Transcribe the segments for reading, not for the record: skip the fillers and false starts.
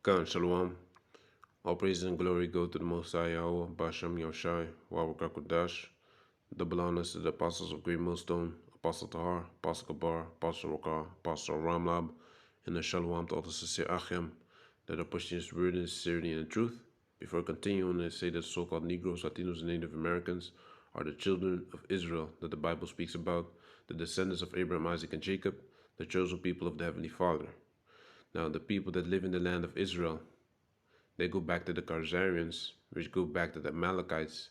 Khan Shalom. All praise and glory go to the Most High Yahweh, Bashem Yoshai, Wawaka Kodash. Double honors to the apostles of Great Millstone, Apostle Tahar, Apostle Kabar, Apostle Rokar, Apostle Ramlab, and the Shalom to all the sincere Achim that are pushing this word in sincerity and in truth. Before continuing, I say that so-called Negroes, Latinos, and Native Americans are the children of Israel that the Bible speaks about, the descendants of Abraham, Isaac, and Jacob, the chosen people of the Heavenly Father. Now, the people that live in the land of Israel, they go back to the Khazarians, which go back to the Amalekites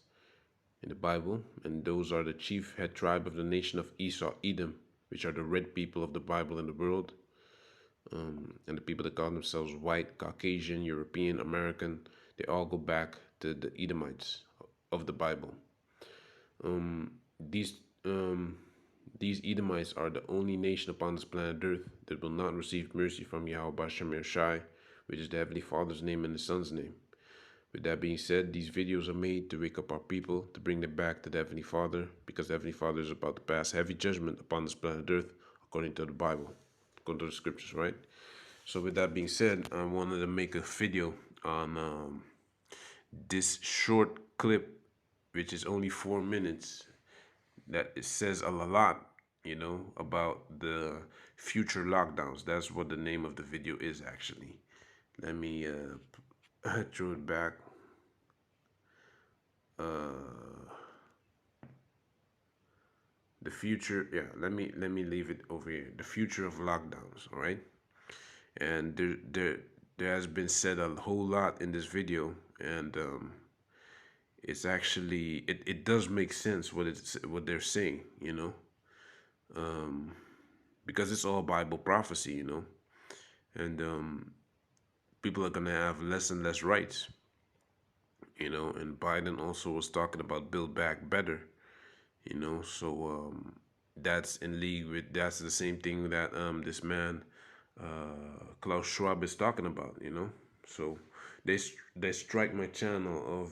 in the Bible, and those are the chief head tribe of the nation of Esau, Edom, which are the red people of the Bible in the world, and the people that call themselves white, Caucasian, European, American, they all go back to the Edomites of the Bible. These these Edomites are the only nation upon this planet Earth that will not receive mercy from Yahweh Bashem Shai, which is the Heavenly Father's name and the Son's name. With that being said, these videos are made to wake up our people, to bring them back to the Heavenly Father, because the Heavenly Father is about to pass heavy judgment upon this planet Earth, according to the Bible, according to the scriptures, right? So with that being said, I wanted to make a video on this short clip, which is only 4 minutes, that it says a lot, about the future lockdowns. That's what the name of the video is, actually. Let me throw it back. The future, yeah, let me leave it over here. The future of lockdowns, all right? And there has been said a whole lot in this video, and it's actually it does make sense what they're saying, because it's all Bible prophecy, and people are gonna have less and less rights, and Biden also was talking about Build Back Better, so that's in league with, that's the same thing that this man Klaus Schwab is talking about, so they strike my channel of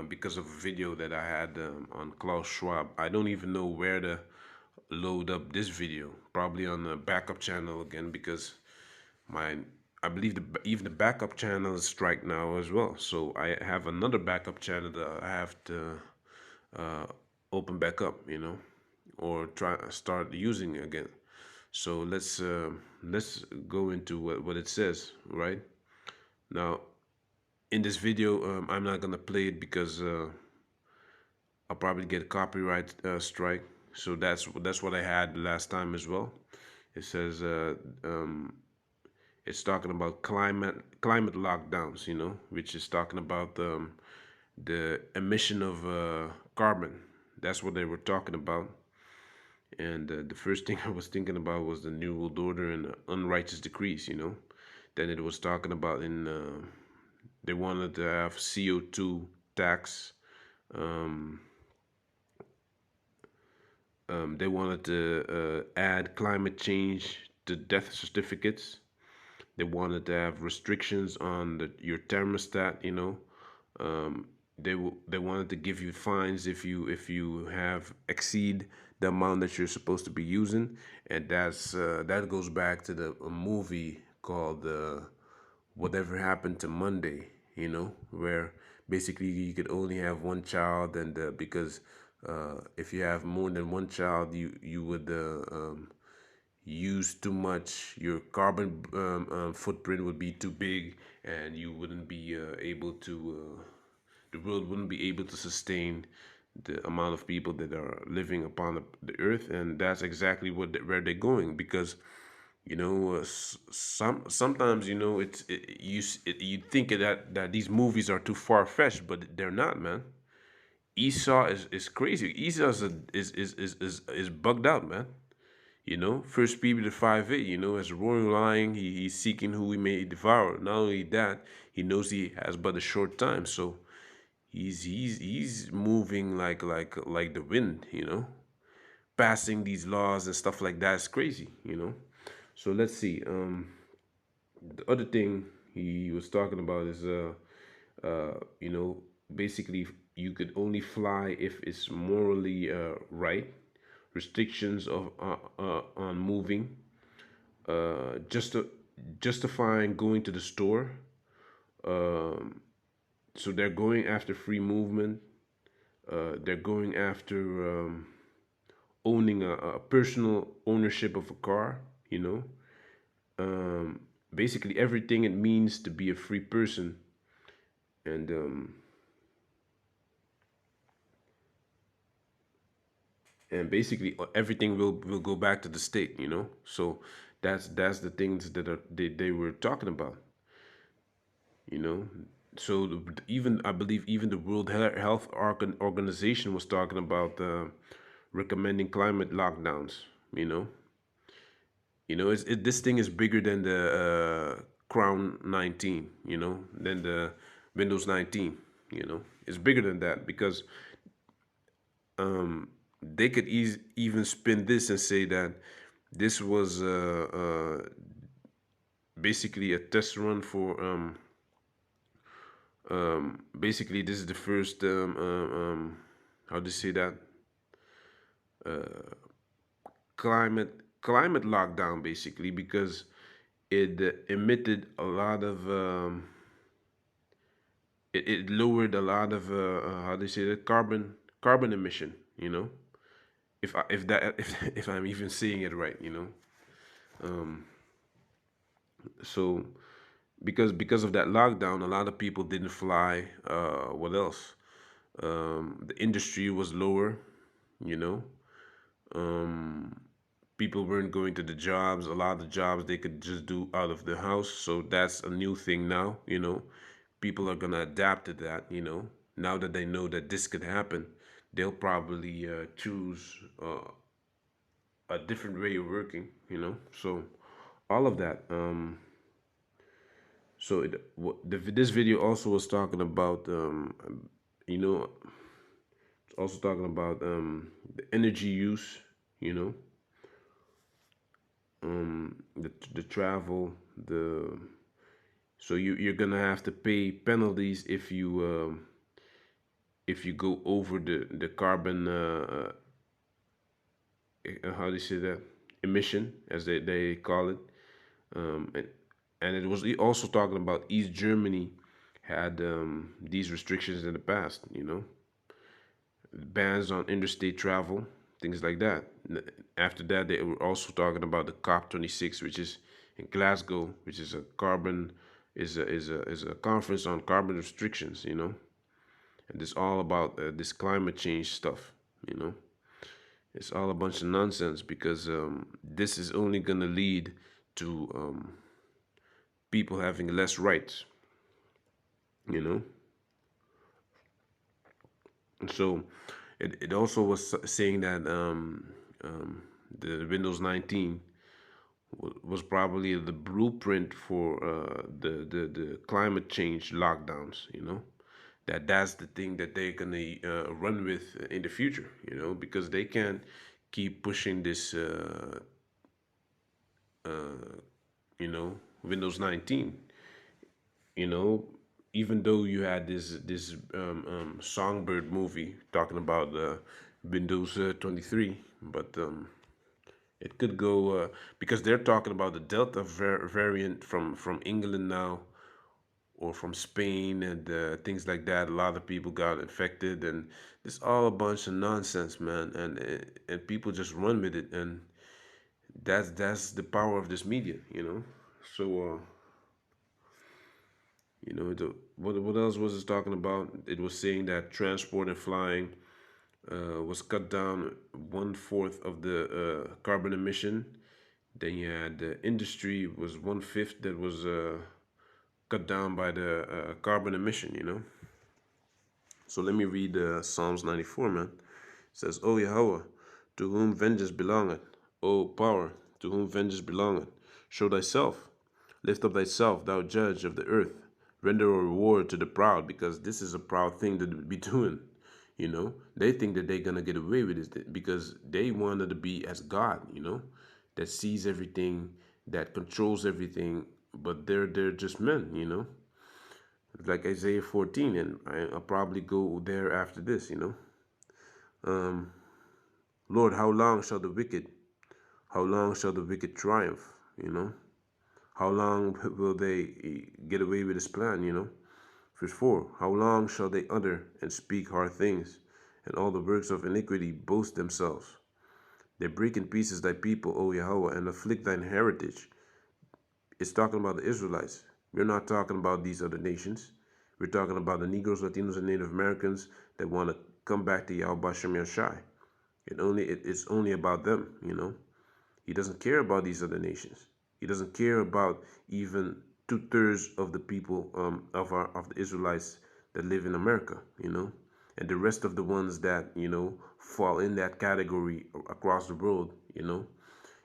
because of a video that I had on Klaus Schwab. I don't even know where to load up this video, probably on the backup channel again, because I believe even the backup channel is strike now as well. So I have another backup channel that I have to open back up, or try start using again. So let's go into what it says right now. In this video, I'm not gonna play it because I'll probably get a copyright strike. So that's what I had last time as well. It says it's talking about climate lockdowns, which is talking about the emission of carbon. That's what they were talking about. And the first thing I was thinking about was the New World Order and the unrighteous decrees, Then it was talking about they wanted to have CO2 tax. They wanted to add climate change to death certificates. They wanted to have restrictions on your thermostat. They wanted to give you fines if you have exceed the amount that you're supposed to be using, and that goes back to the movie called Whatever Happened to Monday. Where basically you could only have one child, and because if you have more than one child, you would use too much. Your carbon footprint would be too big, and you wouldn't be able to. The world wouldn't be able to sustain the amount of people that are living upon the earth, and that's exactly where they're going. Because sometimes you think that these movies are too far fetched, but they're not, man. Esau is crazy. Esau is bugged out, man. First Peter 5:8, as a roaring lion, he's seeking who he may devour. Not only that, he knows he has but a short time, so he's moving like the wind, passing these laws and stuff like that is crazy, So let's see. The other thing he was talking about is basically you could only fly if it's morally right. Restrictions of on moving, just justifying going to the store. Um, so they're going after free movement. They're going after owning a personal ownership of a car. You know, um, basically everything it means to be a free person, and and basically everything will go back to the state. You know, so that's the things that they were talking about. You know, so even I believe even the World Health Organization was talking about recommending climate lockdowns. You know, this thing is bigger than the Crown 19. You know, than the Windows 19. You know, it's bigger than that because they could even spin this and say that this was basically a test run for basically this is the first how do you say that climate lockdown basically because it emitted a lot of it lowered a lot of how do you say that carbon emission, you know, if that if I'm even saying it right, you know. So because of that lockdown, a lot of people didn't fly. What else? The industry was lower, you know. People weren't going to the jobs. A lot of jobs they could just do out of the house. So that's a new thing now, you know. People are gonna adapt to that, you know. Now that they know that this could happen, they'll probably choose a different way of working, you know. So all of that. So this video also was talking about, you know, it's also talking about the energy use, you know, the travel, the so you're gonna have to pay penalties if you go over the carbon how do you say that, emission as they call it, and it was also talking about East Germany had these restrictions in the past, you know, bans on interstate travel, things like that. After that, they were also talking about the COP26, which is in Glasgow, which is a carbon is a conference on carbon restrictions, you know, and it's all about this climate change stuff, you know. It's all a bunch of nonsense because this is only gonna lead to people having less rights, you know. And so it also was saying that the Windows 19 was probably the blueprint for the climate change lockdowns, you know. That's the thing that they're gonna run with in the future, you know, because they can't keep pushing this, you know, Windows 19, you know, even though you had this Songbird movie talking about Windows 23, but it could go because they're talking about the Delta variant from England now or from Spain and things like that. A lot of people got infected, and it's all a bunch of nonsense, man. And people just run with it, and that's the power of this media, you know. So you know, what else was it talking about? It was saying that transport and flying was cut down 1/4 of the carbon emission. Then you had the industry was 1/5 that was cut down by the carbon emission, you know. So let me read Psalms 94, man. It says, O Yahweh, to whom vengeance belongeth, O power, to whom vengeance belongeth, show thyself, lift up thyself, thou judge of the earth, render a reward to the proud, because this is a proud thing to be doing. You know, they think that they're gonna get away with it because they wanted to be as God, you know, that sees everything, that controls everything, but they're just men, you know, like Isaiah 14, and I'll probably go there after this, you know. Lord, how long shall the wicked triumph, you know? How long will they get away with this plan, Verse 4, how long shall they utter and speak hard things, and all the works of iniquity boast themselves? They break in pieces thy people, O Yahweh, and afflict thine heritage. It's talking about the Israelites. We're not talking about these other nations. We're talking about the Negroes, Latinos, and Native Americans that want to come back to Yahweh Bashem Yashai. It's only about them. He doesn't care about these other nations. He doesn't care about even 2/3 of the people of the Israelites that live in America. And the rest of the ones that fall in that category across the world.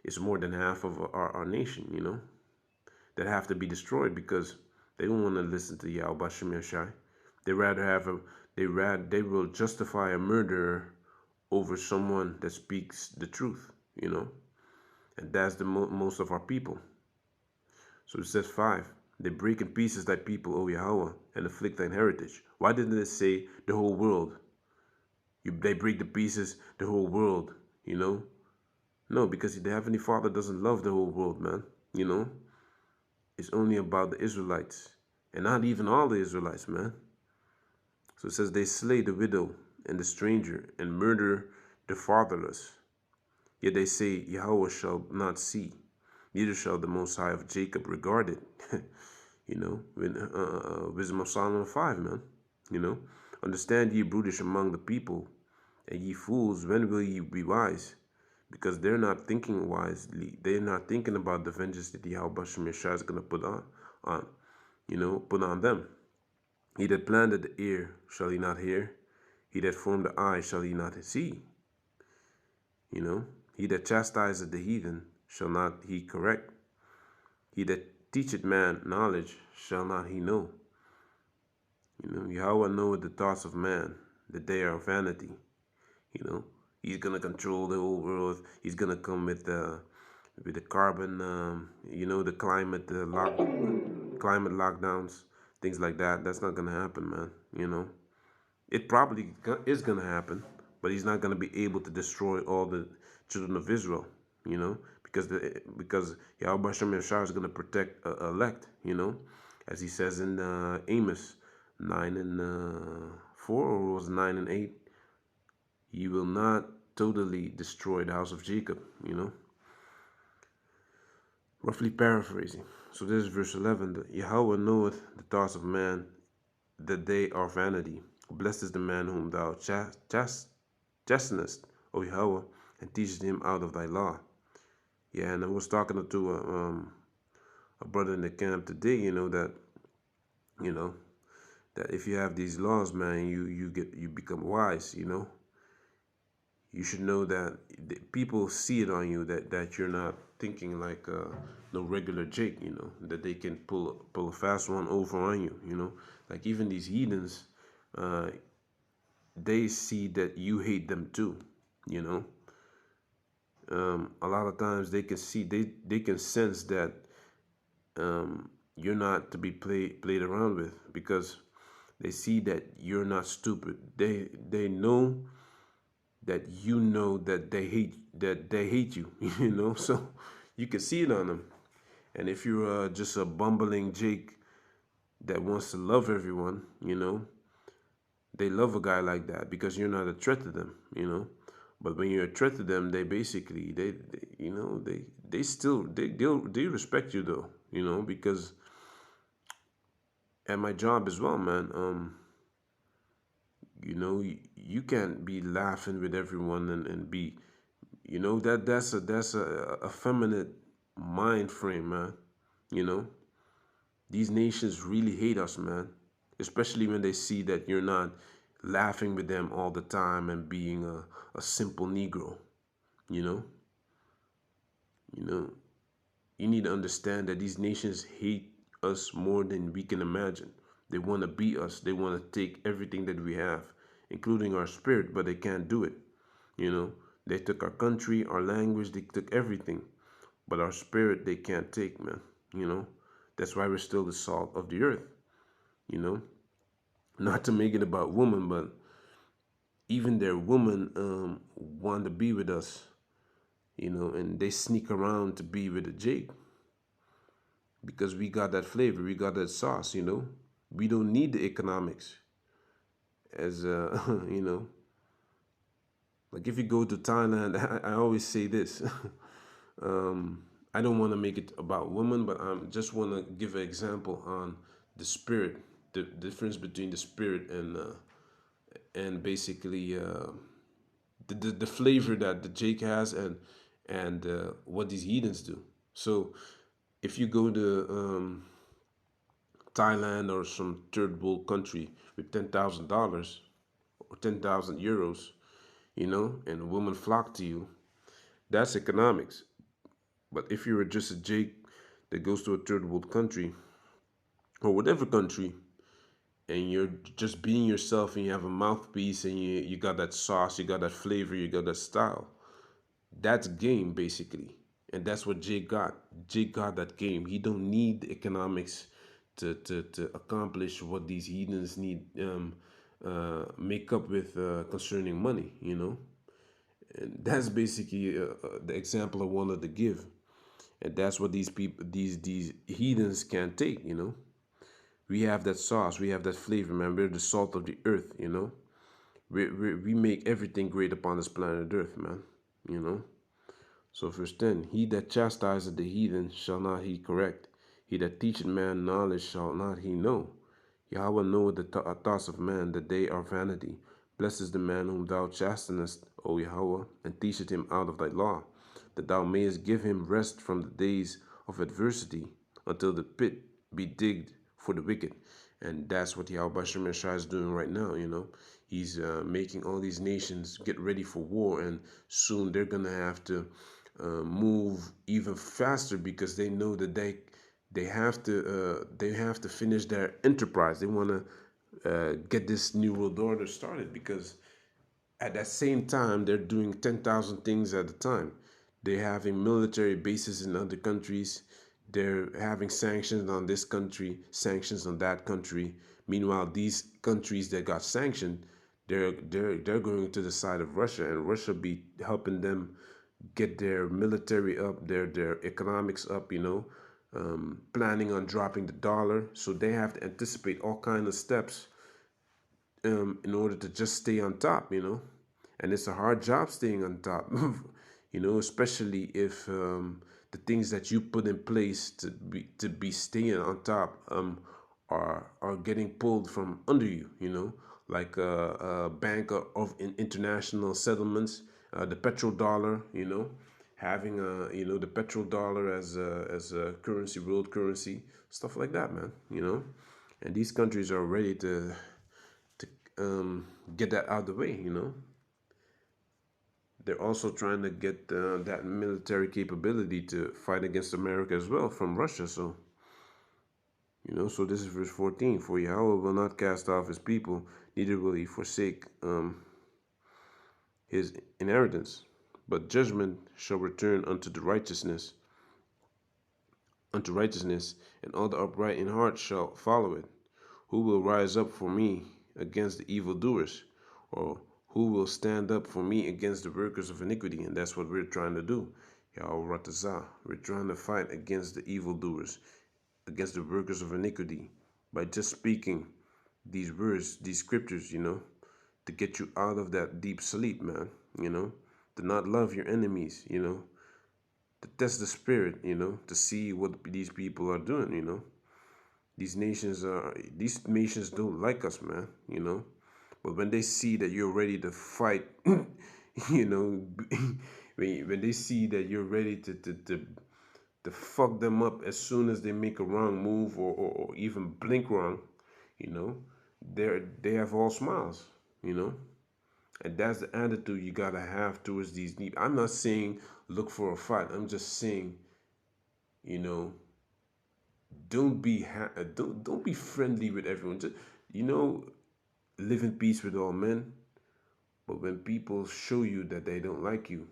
It's more than half of our nation. That have to be destroyed because they don't want to listen to Yahweh Bashem Yashai. They rather have a they will justify a murderer over someone that speaks the truth. And that's the most of our people. So it says 5. They break in pieces thy people, O Yahweh, and afflict thine heritage. Why didn't it say the whole world? They break the pieces the whole world. No, because the Heavenly Father doesn't love the whole world, man. It's only about the Israelites. And not even all the Israelites, man. So it says they slay the widow and the stranger and murder the fatherless. Yet they say, Yahweh shall not see, neither shall the Most High of Jacob regard it. Wisdom of Solomon 5, man. Understand ye brutish among the people, and ye fools, when will ye be wise? Because they're not thinking wisely. They're not thinking about the vengeance that Yahweh Bashem Yeshua is going to put on them. He that planted the ear, shall he not hear? He that formed the eye, shall he not see? He that chastiseth the heathen, shall not he correct? He that teacheth man knowledge, shall not he know? Yahweh knoweth the thoughts of man, that they are vanity. He's gonna control the whole world. He's gonna come with the carbon, the climate lockdowns, things like that. That's not gonna happen, man. It probably is gonna happen, but he's not gonna be able to destroy all the children of Israel, because Yahweh Hashem Yeshua is gonna protect elect, as he says in Amos 9:4, or was it 9:8. He will not totally destroy the house of Jacob. Roughly paraphrasing. So this is verse 11. Yahweh knoweth the thoughts of man, that they are vanity. Blessed is the man whom thou chastenest, O Yahweh, and teachest him out of thy law. Yeah, and I was talking to a brother in the camp today, that if you have these laws, man, you become wise. You should know that people see it on you that you're not thinking like no regular Jake, that they can pull a fast one over on you. Like even these heathens, they see that you hate them too. A lot of times they can see, they can sense that you're not to be played around with, because they see that you're not stupid. They know that that they hate you. So you can see it on them. And if you're just a bumbling Jake that wants to love everyone, they love a guy like that because you're not a threat to them. But when you're a threat to them, they basically they respect you though, because at my job as well, man. You can't be laughing with everyone and be, that's a effeminate mind frame, man. You know, these nations really hate us, man, especially when they see that you're not laughing with them all the time and being a simple Negro. You know, you know, you need to understand that these nations hate us more than we can imagine. They want to beat us. They want to take everything that we have, including our spirit, but they can't do it. They took our country, our language, they took everything, but our spirit they can't take, man. That's why we're still the salt of the earth. You know, not to make it about women, but even their women want to be with us. And they sneak around to be with a Jake. because we got that flavor, we got that sauce, you know. We don't need the economics as you know, like if you go to Thailand, I always say this. I don't want to make it about women, but I just want to give an example on the spirit, the difference between the spirit and basically the flavor that the Jake has and what these heathens do. So if you go to Thailand or some third world country with $10,000 or 10,000 euros, you know, and a woman flock to you, that's economics. But if you're just a Jake that goes to a third world country or whatever country, and you're just being yourself and you have a mouthpiece and you got that sauce, you got that flavor, you got that style, that's game basically. And that's what Jake got. Jake got that game. He don't need economics to accomplish what these heathens need make up with concerning money, you know. And that's basically the example I wanted to give. And that's what these people, these heathens can't take, you know. We have that sauce, we have that flavor, man. We're the salt of the earth, you know. We make everything great upon this planet earth, man, you know. So verse 10, he that chastiseth the heathen shall not he correct. He that teacheth man knowledge shall not he know. Yahweh knoweth the thoughts of man, that they are vanity. Blessed is the man whom thou chastenest, O Yahweh, and teacheth him out of thy law, that thou mayest give him rest from the days of adversity, until the pit be digged for the wicked. And that's what Yahweh Bashar Meshai is doing right now, you know. He's making all these nations get ready for war, and soon they're going to have to move even faster because they know that they have to finish their enterprise. They want to get this new world order started because at that same time they're doing 10,000 things at a time. They're having military bases in other countries. They're having sanctions on this country, sanctions on that country. Meanwhile, these countries that got sanctioned, they're going to the side of Russia, and Russia be helping them get their military up, their economics up, you know, planning on dropping the dollar. So they have to anticipate all kind of steps in order to just stay on top, you know. And it's a hard job staying on top, you know, especially if the things that you put in place to be staying on top are getting pulled from under you, you know, like a bank of international settlements, the petrodollar, you know, having you know, the petrodollar as a currency, world currency, stuff like that, man, you know. And these countries are ready to get that out of the way, you know. They're also trying to get that military capability to fight against America as well from Russia. So, you know, so this is verse 14. For Yahweh will not cast off his people, neither will he forsake his inheritance. But judgment shall return unto righteousness, and all the upright in heart shall follow it. Who will rise up for me against the evildoers? Or who will stand up for me against the workers of iniquity? And that's what we're trying to do. Yahweh Ratazah. We're trying to fight against the evildoers, against the workers of iniquity, by just speaking these words, these scriptures, you know, to get you out of that deep sleep, man, you know, to not love your enemies, you know, to test the spirit, you know, to see what these people are doing, you know. These nations don't like us, man, you know. But when they see that you're ready to fight, you know, when they see that you're ready to fuck them up as soon as they make a wrong move or even blink wrong, you know, they have all smiles, you know. And that's the attitude you gotta have towards these people. I'm not saying look for a fight. I'm just saying, you know, don't be friendly with everyone. Just, you know, live in peace with all men. But when people show you that they don't like you,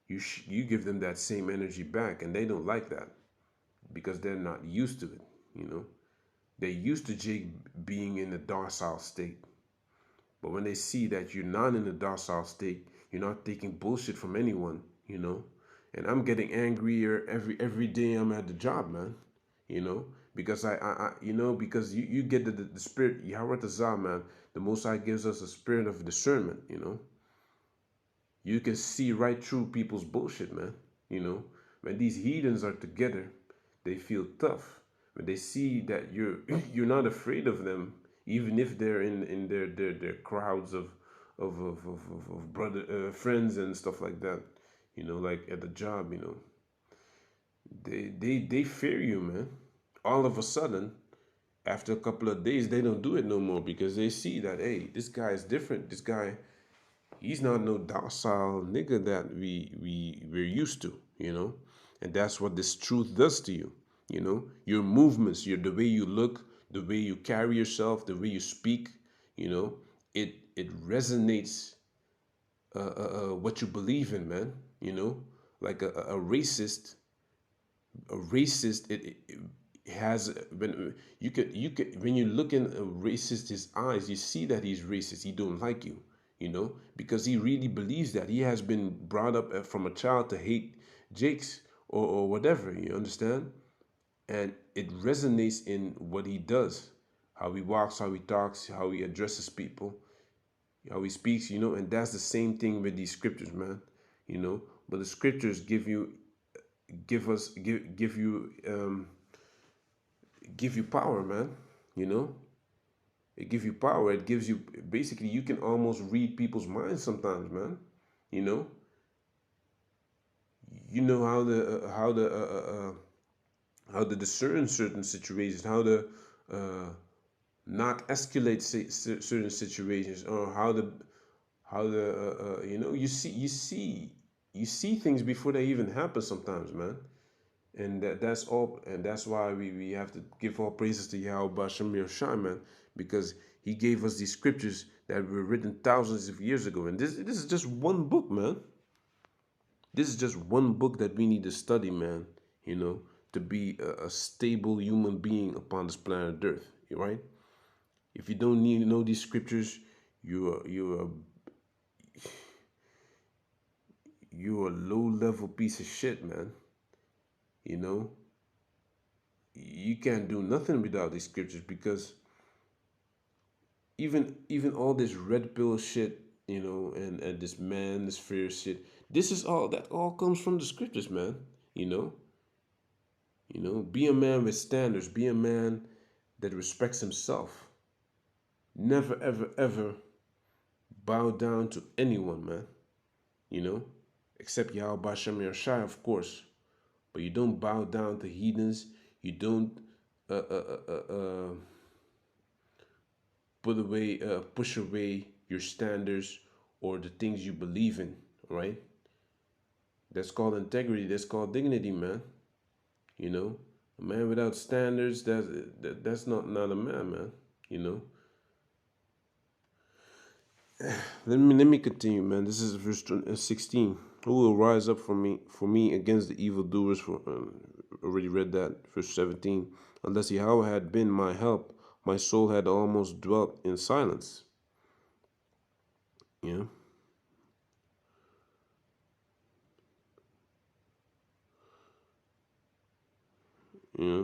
you give them that same energy back, and they don't like that because they're not used to it. You know, they're used to Jake being in a docile state. But when they see that you're not in a docile state, you're not taking bullshit from anyone. You know, and I'm getting angrier every day I'm at the job, man. you know, because because you get the spirit, Yahweh Tazah, man, the Most High gives us a spirit of discernment, you know. You can see right through people's bullshit, man. You know, when these heathens are together, they feel tough. When they see that you're not afraid of them, even if they're in their crowds of brother friends and stuff like that. You know, like at the job, you know, they fear you, man. All of a sudden, after a couple of days, they don't do it no more because they see that, hey, this guy is different. This guy, he's not no docile nigga that we're used to, you know. And that's what this truth does to you, you know. Your movements, the way you look, the way you carry yourself, the way you speak, you know, it resonates what you believe in, man. You know, like a racist it has when you can when you look in a racist his eyes, you see that he's racist. He don't like you, you know, because he really believes that. He has been brought up from a child to hate Jakes or whatever, you understand? And it resonates in what he does, how he walks, how he talks, how he addresses people, how he speaks, you know. And that's the same thing with these scriptures, man, you know. But the scriptures give you power, man. You know, it gives you power. It gives you basically you can almost read people's minds sometimes, man. You know, you know how to discern certain situations, how to uh, not escalate certain situations, or how to you know, you see things before they even happen sometimes, man. And that's all, and that's why we have to give all praises to Yahweh Bashem Yahushua, man, because he gave us these scriptures that were written thousands of years ago. And this is just one book, man. This is just one book that we need to study, man, you know, to be a stable human being upon this planet Earth, right? If you don't need to know these scriptures, you're a low level piece of shit, man. You know, you can't do nothing without these scriptures, because even all this red pill shit, you know, and this man, this fear shit, this is all that all comes from the scriptures, man. You know, be a man with standards, be a man that respects himself. Never ever ever bow down to anyone, man. You know, except Yahweh Bashem Shai, of course. But you don't bow down to heathens. You don't uh, uh, uh, uh, uh, push away your standards or the things you believe in, right? That's called integrity. That's called dignity, man. You know, a man without standards, that's not a man, man. You know. Let me continue, man. This is verse 16. Who will rise up for me against the evildoers? Already read that. Verse 17. Unless Yahweh had been my help, my soul had almost dwelt in silence. Yeah. Yeah.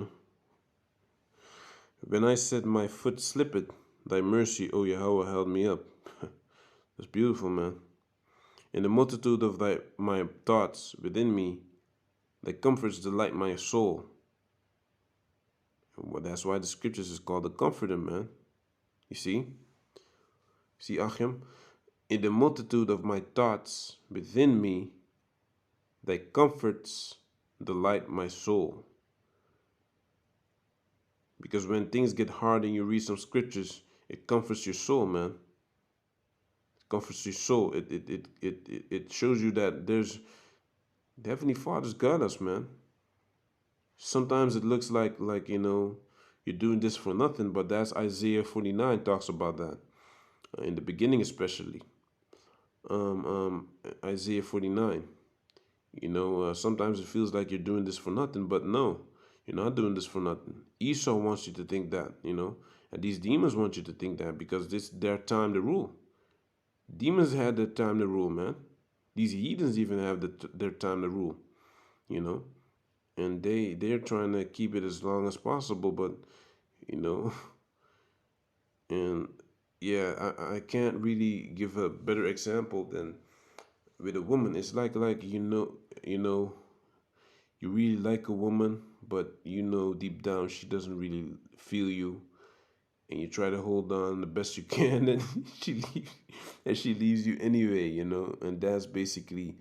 When I said my foot slipped, thy mercy, O Yahweh, held me up. That's beautiful, man. In the multitude of my thoughts within me, thy comforts delight my soul. Well, that's why the scriptures is called the comforter, man. You see, Achim, in the multitude of my thoughts within me, thy comforts delight my soul. Because when things get hard and you read some scriptures, it comforts your soul, man. It comforts your soul. It shows you that there's the Heavenly Father's got us, man. Sometimes it looks like you know, you're doing this for nothing, but that's Isaiah 49 talks about that in the beginning, especially. Isaiah 49. You know, sometimes it feels like you're doing this for nothing, but no, you're not doing this for nothing. Esau wants you to think that, you know, and these demons want you to think that because this is their time to rule. Demons had their time to rule, man. These heathens even have their time to rule, you know. and they're trying to keep it as long as possible, but you know, and yeah, I can't really give a better example than with a woman. It's like you really like a woman, but you know deep down she doesn't really feel you, and you try to hold on the best you can, and she leaves you anyway, and that's basically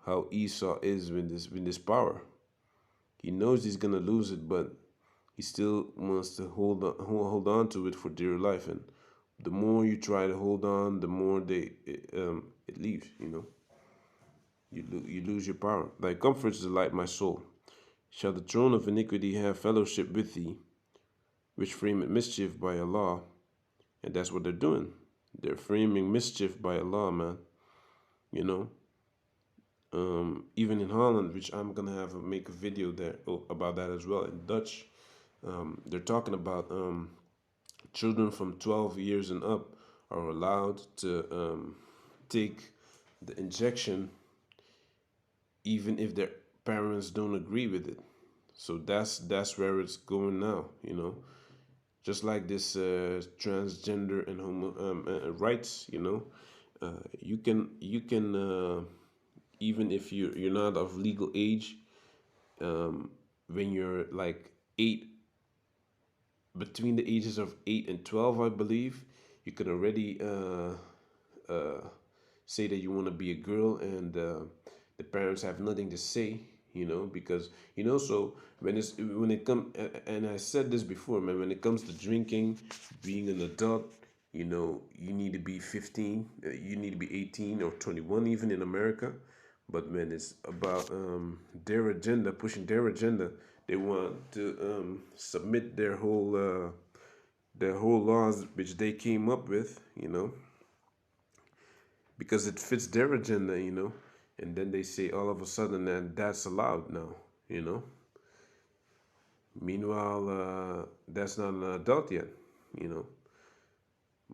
how Esau is with this power. He knows he's gonna lose it, but he still wants to hold on to it for dear life. And the more you try to hold on, the more it leaves. You lose your power. Thy comforts delight my soul. Shall the throne of iniquity have fellowship with thee, which frame mischief by Allah? And that's what they're doing. They're framing mischief by Allah, man. You know, even in Holland, which I'm gonna make a video there about that as well. In Dutch, they're talking about children from 12 years and up are allowed to take the injection even if their parents don't agree with it. So that's where it's going now. Just like this transgender and homo rights. You can even if you're not of legal age, when you're like 8, between the ages of 8 and 12, I believe, you can already uh, say that you want to be a girl, and the parents have nothing to say, because so when it comes, and I said this before, man, when it comes to drinking, being an adult, you need to be 15, you need to be 18 or 21 even in America. But when it's about their agenda, pushing their agenda, they want to submit their whole laws which they came up with, because it fits their agenda, and then they say all of a sudden that that's allowed now, you know. Meanwhile, that's not an adult yet, you know.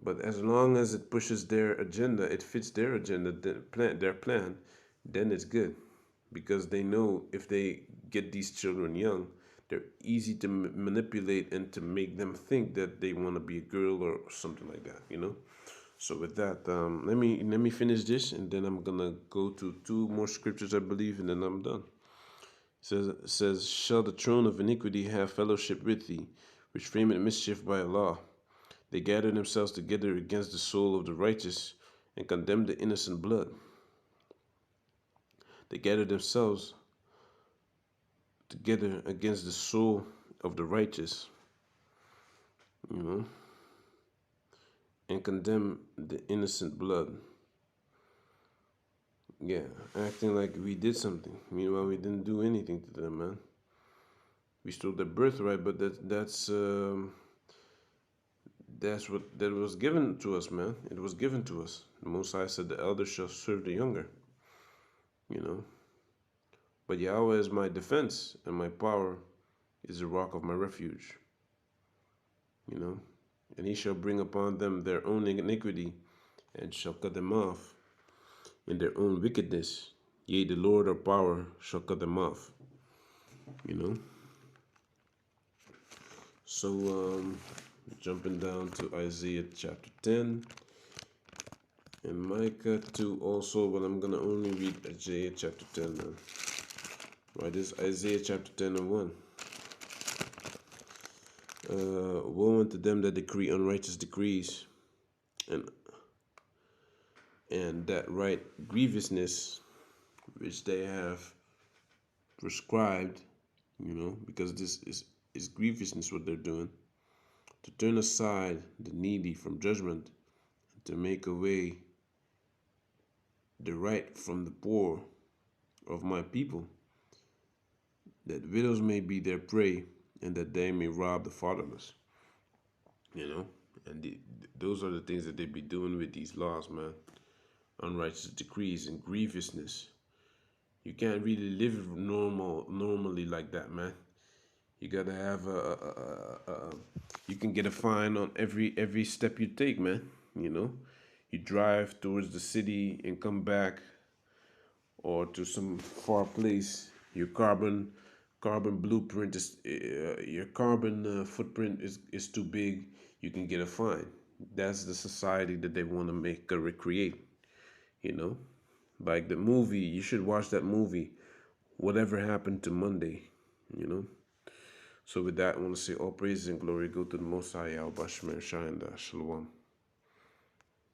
But as long as it pushes their agenda, it fits their agenda, their plan, then it's good, because they know if they get these children young, they're easy to manipulate and to make them think that they want to be a girl or something like that. So with that, let me finish this, and then I'm gonna go to two more scriptures, I believe, and then I'm done. It says, shall the throne of iniquity have fellowship with thee, which frame mischief by Allah? They gather themselves together against the soul of the righteous, and condemn the innocent blood. They gather themselves together against the soul of the righteous, you know, and condemn the innocent blood. Yeah, acting like we did something. Meanwhile, we didn't do anything to them, man. We stole their birthright, but that's what that was given to us, man. It was given to us. The Most High said, "The elder shall serve the younger." You know. But Yahweh is my defense, and my power is the rock of my refuge. You know. And he shall bring upon them their own iniquity, and shall cut them off in their own wickedness. Yea, the Lord of power shall cut them off. You know. So, jumping down to Isaiah chapter 10 and Micah 2 also, but I'm going to only read Isaiah chapter 10 now. Right, this is Isaiah chapter 10 and 1. Woe unto them that decree unrighteous decrees, and that write grievousness which they have prescribed, because this is grievousness what they're doing, to turn aside the needy from judgment, and to make away the right from the poor of my people, that widows may be their prey, and that they may rob the fatherless. And those are the things that they be doing with these laws, man. Unrighteous decrees and grievousness. You can't really live normally like that, man. You gotta have you can get a fine on every step you take, man. You drive towards the city and come back, or to some far place, your carbon carbon blueprint is your carbon footprint is too big, you can get a fine. That's the society that they want to make recreate. You know, like the movie. You should watch that movie. Whatever happened to Monday? You know. So with that, I want to say all praise and glory go to the Most High, Yahweh Shai, and Shalom.